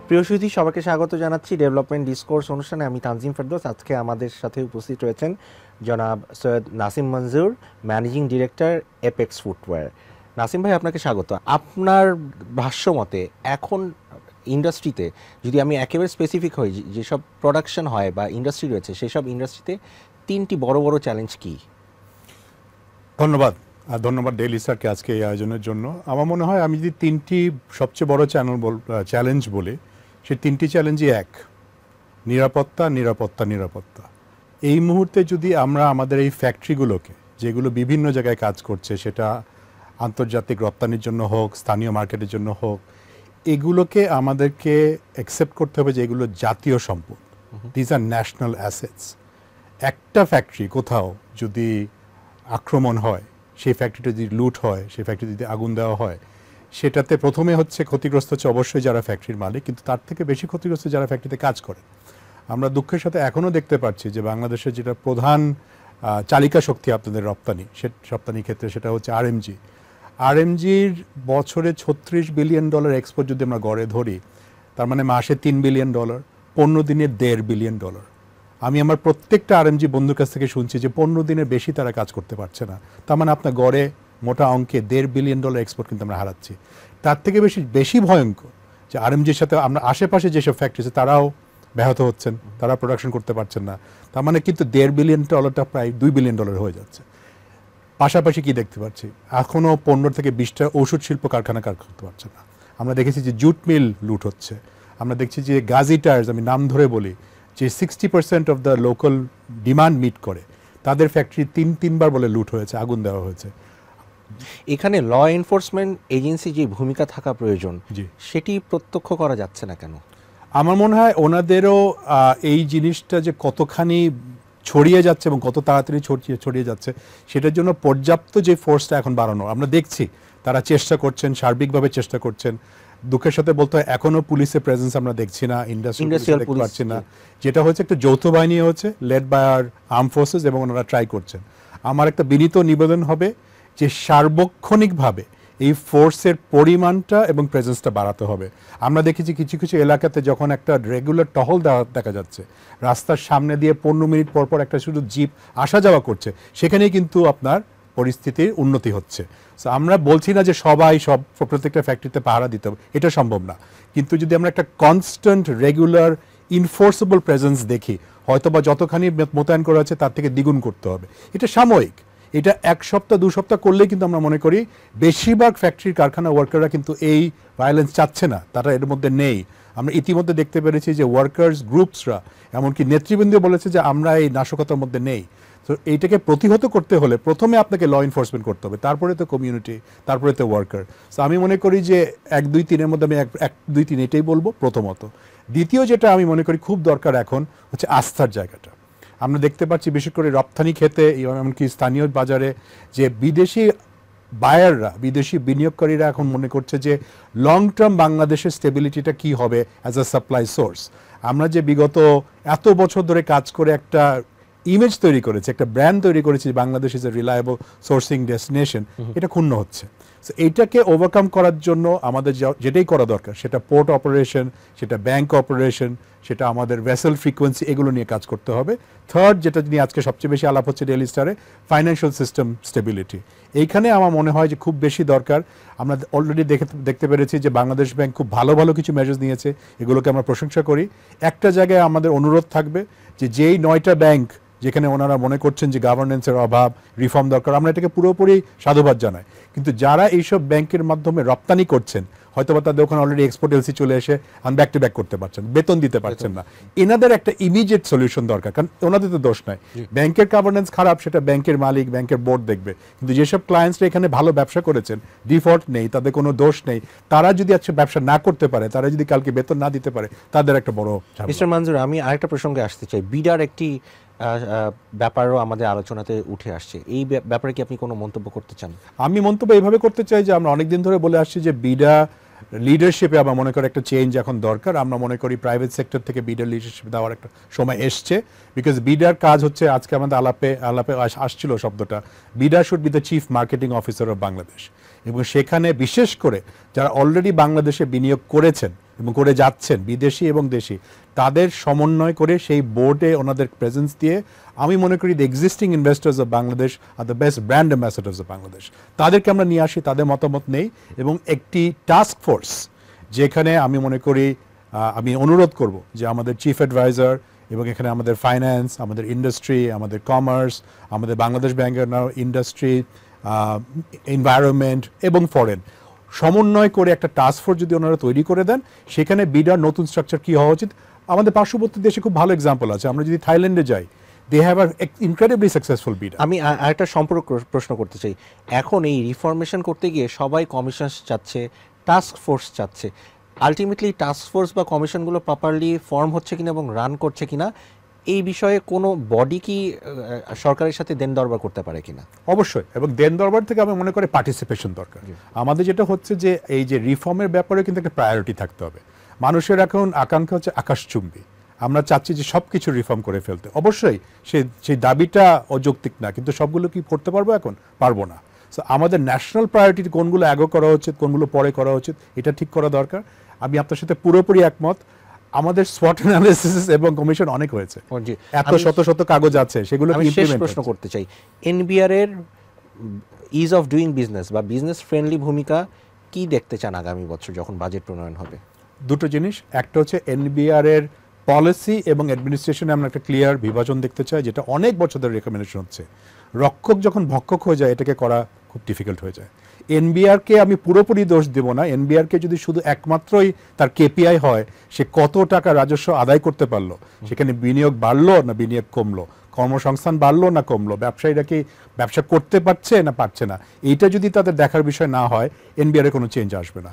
প্রিয় সুধী, সবাইকে স্বাগত জানাচ্ছি ডেভেলপমেন্ট ডিসকোর্স অনুষ্ঠানে। আমি তানজিম ফেরদৌস। আজকে আমাদের সাথে উপস্থিত রয়েছেন জনাব Syed Nasim Manzur, managing director Apex footwear. Nasim ভাই, আপনাকে স্বাগত। আপনার ভাষ্যমতে এখন ইন্ডাস্ট্রিতে, যদি আমি একেবারে স্পেসিফিক হই, যেসব প্রোডাকশন হয় বা ইন্ডাস্ট্রি রয়েছে, সেসব ইন্ডাস্ট্রিতে তিনটি বড় বড় চ্যালেঞ্জ কি? ধন্যবাদ। ধন্যবাদ ডেইলি স্টারকে আজকে এই আয়োজনের জন্য। আমার মনে হয় আমি যদি তিনটি সবচেয়ে বড় চ্যালেঞ্জ বলি, সেই তিনটি চ্যালেঞ্জই এক: নিরাপত্তা, নিরাপত্তা, নিরাপত্তা। এই মুহূর্তে যদি আমরা আমাদের এই ফ্যাক্টরিগুলোকে, যেগুলো বিভিন্ন জায়গায় কাজ করছে, সেটা আন্তর্জাতিক রপ্তানির জন্য হোক, স্থানীয় মার্কেটের জন্য হোক, এগুলোকে আমাদেরকে অ্যাকসেপ্ট করতে হবে যে এগুলো জাতীয় সম্পদ। These are national assets. একটা ফ্যাক্টরি কোথাও যদি আক্রমণ হয়, সেই ফ্যাক্টরিটা যদি লুট হয়, সেই ফ্যাক্টরি যদি আগুন দেওয়া হয়, সেটাতে প্রথমে হচ্ছে ক্ষতিগ্রস্ত হচ্ছে অবশ্যই যারা ফ্যাক্টরির মালিক, কিন্তু তার থেকে বেশি ক্ষতিগ্রস্ত যারা ফ্যাক্টরিতে কাজ করে। আমরা দুঃখের সাথে এখনও দেখতে পাচ্ছি যে বাংলাদেশের যেটা প্রধান চালিকা শক্তি আপনাদের রপ্তানি ক্ষেত্রে, সেটা হচ্ছে আরএমজির বছরে $36 বিলিয়ন এক্সপোর্ট যদি আমরা গড়ে ধরি, তার মানে মাসে $3 বিলিয়ন, 15 দিনে $1.5 বিলিয়ন। আমি আমার প্রত্যেকটা আরএমজি বন্ধুর কাছ থেকে শুনছি যে 15 দিনের বেশি তারা কাজ করতে পারছে না। তার মানে আপনার গড়ে মোটা অঙ্কে $1.5 বিলিয়ন এক্সপোর্ট কিন্তু আমরা হারাচ্ছি। তার থেকে বেশি ভয়ঙ্কর যে আরএমজির সাথে আমরা আশেপাশে যেসব ফ্যাক্টরি আছে তারাও ব্যাহত হচ্ছেন, তারা প্রোডাকশন করতে পারছেন না। তার মানে কিন্তু $1.5 বিলিয়ন প্রায় $2 বিলিয়ন হয়ে যাচ্ছে। পাশাপাশি কি দেখতে পাচ্ছি, এখনও 15 থেকে 20টা ওষুধ শিল্প কারখানা কাজ করতে পারছে না। আমরা দেখেছি যে জুট মিল লুট হচ্ছে। আমরা দেখছি যে গাজী টায়ার্স, আমি নাম ধরে বলি, যে 60% of the local demand meet করে, তাদের ফ্যাক্টরি তিনবার বলে লুট হয়েছে, আগুন দেওয়া হয়েছে। এখানে ল এনফোর্সমেন্ট এজেন্সি যে ভূমিকা থাকা প্রয়োজন, সেটি প্রত্যক্ষ করা যাচ্ছে না কেন? আমার মনে হয় ওনাদেরও এই জিনিসটা যে কতখানি ছড়িয়ে যাচ্ছে এবং কত তাড়াতাড়ি ছড়িয়ে যাচ্ছে, সেটার জন্য পর্যাপ্ত যে ফোর্সটা এখন বাড়ানো, আমরা দেখছি তারা চেষ্টা করছেন, সার্বিকভাবে চেষ্টা করছেন। দুঃখের সাথে বলতে হয় এখনও পুলিশের প্রেজেন্স আমরা দেখছি না, ইন্ডাস্ট্রিয়াল দেখতে পাচ্ছি না। যেটা হচ্ছে একটা যৌথ বাহিনী হচ্ছে, led by our arm forces, এবং ওনারা ট্রাই করছেন। আমার একটা বিনীত নিবেদন হবে যে সার্বক্ষণিকভাবে এই ফোর্সের পরিমাণটা এবং প্রেজেন্সটা বাড়াতে হবে। আমরা দেখেছি কিছু কিছু এলাকাতে যখন একটা রেগুলার টহল দেখা যাচ্ছে, রাস্তার সামনে দিয়ে 15 মিনিট পর পর একটা শুধু জিপ আসা যাওয়া করছে, সেখানেই কিন্তু আপনার পরিস্থিতির উন্নতি হচ্ছে। সো আমরা বলছি না যে প্রত্যেকটা ফ্যাক্টরিতে পাহারা দিতে হবে, এটা সম্ভব না। কিন্তু যদি আমরা একটা কনস্ট্যান্ট রেগুলার ইনফোর্সেবল প্রেজেন্স দেখি, হয়তো বা যতখানি মোতায়েন করা হচ্ছে তার থেকে দ্বিগুণ করতে হবে। এটা সাময়িক, এটা 1 সপ্তাহ 2 সপ্তাহ করলেই কিন্তু আমরা মনে করি বেশিরভাগ ফ্যাক্টরির কারখানা ওয়ার্কাররা কিন্তু এই ভায়োলেন্স চাচ্ছে না, তারা এর মধ্যে নেই। আমরা ইতিমধ্যে দেখতে পেরেছি যে ওয়ার্কার্স গ্রুপসরা, এমনকি নেতৃবৃন্দ বলেছে যে আমরা এই নাশকতার মধ্যে নেই। তো এইটাকে প্রতিহত করতে হলে প্রথমে আপনাকে ল এনফোর্সমেন্ট করতে হবে, তারপরে তো কমিউনিটি, তারপরে তো ওয়ার্কার। সো আমি মনে করি যে 1, 2, 3-এর মধ্যে আমি 1, 2, 3 এটাই বলবো প্রথমত। দ্বিতীয় যেটা আমি মনে করি খুব দরকার এখন হচ্ছে আস্থার জায়গাটা। আমরা দেখতে পাচ্ছি বিশেষ করে রপ্তানি ক্ষেত্রে, এমনকি স্থানীয় বাজারে, যে বিদেশি বায়াররা, বিদেশি বিনিয়োগকারীরা এখন মনে করছে যে লং টার্ম বাংলাদেশের স্টেবিলিটিটা কি হবে অ্যাজ আ সাপ্লাই সোর্স। আমরা যে বিগত এত বছর ধরে কাজ করে একটা ইমেজ তৈরি করেছে, একটা ব্র্যান্ড তৈরি করেছে, Bangladesh is a reliable sourcing destination, এটা ক্ষুণ্ণ হচ্ছে। সো এইটাকে ওভারকাম করার জন্য আমাদের যেটাই করা দরকার, সেটা পোর্ট অপারেশন, সেটা ব্যাংক অপারেশন, সেটা আমাদের ভেসেল ফ্রিকোয়েন্সি, এগুলো নিয়ে কাজ করতে হবে। থার্ড, যেটা নিয়ে আজকে সবচেয়ে বেশি আলাপ হচ্ছে ডেইলি স্টারে, ফাইন্যান্সিয়াল সিস্টেম স্টেবিলিটি। এইখানে আমার মনে হয় যে খুব বেশি দরকার। আমরা অলরেডি দেখতে পেরেছি যে বাংলাদেশ ব্যাংক খুব ভালো ভালো কিছু মেজার্স নিয়েছে, এগুলোকে আমরা প্রশংসা করি। একটা জায়গায় আমাদের অনুরোধ থাকবে যে যেই 9টা ব্যাংক যেখানে ওনারা মনে করছেন যে গভর্নেন্সের অভাব, রিফর্ম দরকার, আমরা এটাকে পুরোপুরি সাধুবাদ জানাই। কিন্তু যারা এইসব ব্যাংকের মাধ্যমে রপ্তানি করছেন, হয়তো বা তাদের ওখানে অলরেডি এক্সপোর্ট এলসি চলে এসে ব্যাক টু ব্যাক করতে পারছেন, বেতন দিতে পারছেন না, এনাদের একটা ইমিডিয়েট সলিউশন দরকার। কারণ ওনাদের তো দোষ নাই, ব্যাংকের গভর্নেন্স খারাপ, সেটা ব্যাংকের মালিক, ব্যাংকের বোর্ড দেখবে। কিন্তু যেসব ক্লায়েন্টসরা এখানে ভালো ব্যবসা করেছেন, ডিফল্ট নেই, তাদের কোনো দোষ নেই, তারা যদি আজকে ব্যবসা না করতে পারে, তারা যদি কালকে বেতন না দিতে পারে, তাদের একটা বড় ঝামেলা। মিস্টার মঞ্জুর, আমি আরেকটা প্রসঙ্গে আসতে চাই। বিডার একটি ব্যাপারও আমাদের আলোচনাতে উঠে আসছে, এই ব্যাপারে কি আপনি কোনো মন্তব্য করতে চান? আমি মন্তব্য এইভাবে করতে চাই যে আমরা অনেকদিন ধরে বলে আসছি যে বিডা লিডারশিপে আমরা মনে করি একটা চেঞ্জ এখন দরকার। আমরা মনে করি প্রাইভেট সেক্টর থেকে বিডার লিডারশিপ দেওয়ার একটা সময় এসছে। বিকজ বিডার কাজ হচ্ছে, আজকে আমাদের আলাপে আসছিল শব্দটা, BIDA should be the chief marketing officer of Bangladesh. এবং সেখানে বিশেষ করে যারা অলরেডি বাংলাদেশে বিনিয়োগ করেছেন, এবং করে যাচ্ছেন বিদেশি এবং দেশি, তাদের সমন্বয় করে সেই বোর্ডে ওনাদের প্রেজেন্স দিয়ে আমি মনে করি the existing investors of Bangladesh are the best brand ambassadors of Bangladesh, তাদেরকে আমরা নিয়ে আসি, তাদের মতামত নেই এবং একটি টাস্ক ফোর্স যেখানে আমি মনে করি আমি অনুরোধ করব যে আমাদের চিফ অ্যাডভাইজার এবং এখানে আমাদের ফাইন্যান্স, আমাদের ইন্ডাস্ট্রি, আমাদের কমার্স, আমাদের বাংলাদেশ ব্যাংকের ইন্ডাস্ট্রি, এনভায়রনমেন্ট এবং ফরেন সমন্বয় করে একটা টাস্ক ফোর্স যদি ওনারা তৈরি করে দেন, সেখানে বিডার নতুন স্ট্রাকচার কী হওয়া উচিত। আমাদের পার্শ্ববর্তী দেশে খুব ভালো এক্সাম্পল আছে, আমরা যদি থাইল্যান্ডে যাই, they have our incredibly successful bidder. আমি আরেকটা সম্পর্ক প্রশ্ন করতে চাই, এখন এই রিফরমেশন করতে গিয়ে সবাই কমিশন চাচ্ছে, টাস্ক ফোর্স চাচ্ছে, আলটিমেটলি টাস্ক ফোর্স বা কমিশনগুলো প্রপারলি ফর্ম হচ্ছে কিনা এবং রান করছে কিনা, এই বিষয়ে কোনো বডি কি সরকারের সাথে দেন দরবার করতে পারে কিনা? অবশ্যই, এবং দেন দরবার থেকে আমি মনে করি পার্টিসিপেশন দরকার। আমাদের যেটা হচ্ছে যে এই যে রিফর্মের ব্যাপারে কিন্তু একটা প্রায়োরিটি থাকতে হবে। মানুষের এখন আকাঙ্ক্ষা হচ্ছে আকাশচুম্বী, আমরা চাচ্ছি যে সব কিছু রিফর্ম করে ফেলতে। অবশ্যই সেই দাবিটা অযৌক্তিক না, কিন্তু সবগুলো কি করতে পারবো? এখন পারবো না। সো আমাদের ন্যাশনাল প্রায়োরিটি কোনগুলো আগে করা উচিত, কোনগুলো পরে করা উচিত, এটা ঠিক করা দরকার। আমি আপনার সাথে পুরোপুরি একমত। আমাদের SWOT অ্যানালিসিস এবং কমিশন অনেক হয়েছে, এত শত শত কাগজ আছে, সেগুলো আমি শেষ প্রশ্ন করতে চাই, এনবিআর এর ইজ অফ ডুইং বিজনেস বা বিজনেস ফ্রেন্ডলি ভূমিকা কি দেখতে চান আগামী বছর যখন বাজেট প্রণয়ন হবে? দুটো জিনিস, একটা হচ্ছে এনবিআর এর পলিসি এবং অ্যাডমিনিস্ট্রেশনে আমরা একটা ক্লিয়ার বিভাজন দেখতে চাই, যেটা অনেক বছর ধরে রেকমেন্ডেশন হচ্ছে। রক্ষক যখন ভক্ষক হয়ে যায়, এটাকে করা খুব ডিফিকাল্ট হয়ে যায়। এনবিআরকে আমি পুরোপুরি দোষ দেব না, এনবিআরকে যদি শুধু একমাত্রই তার কেপিআই হয় সে কত টাকা রাজস্ব আদায় করতে পারলো, সেখানে বিনিয়োগ বাড়লো না বিনিয়োগ কমলো, কর্মসংস্থান বাড়লো না কমলো, ব্যবসায়ীরা কি ব্যবসা করতে পারছে না পারছে না, এইটা যদি তাদের দেখার বিষয় না হয়, এনবিআর এর কোনো চেঞ্জ আসবে না।